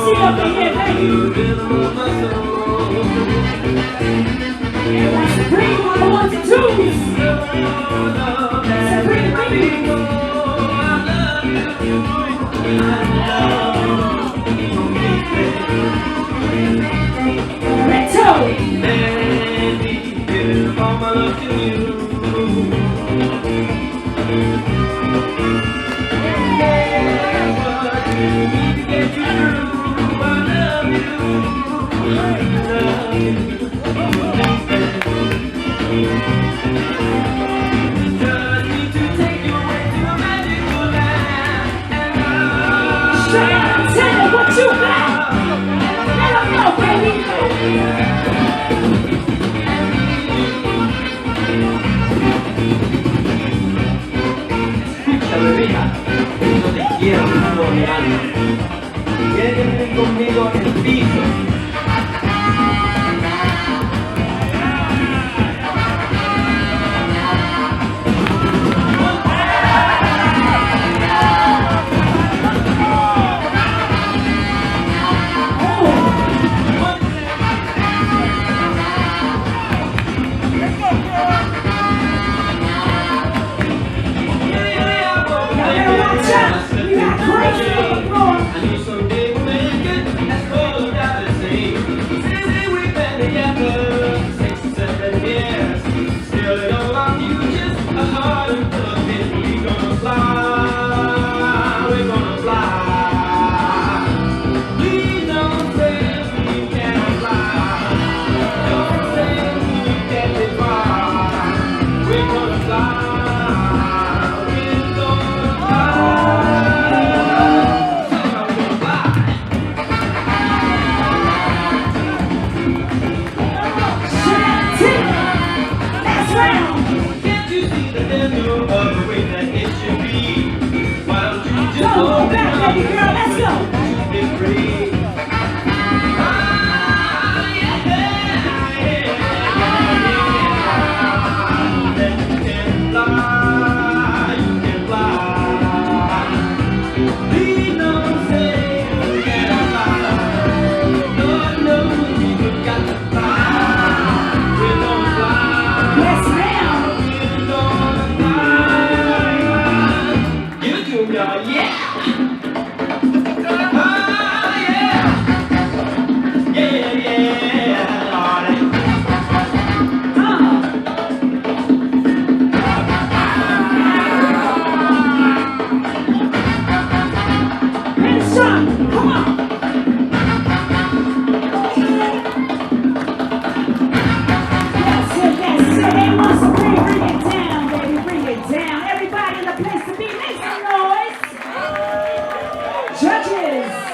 BNC up in here, baby. Everybody supreme on the ones and twos. Supreme baby. Red toe. Baby, give all my love to you. No te quiero con mi alma. Quieres que estén conmigo en el piso. Babygirl, let's go. Judges!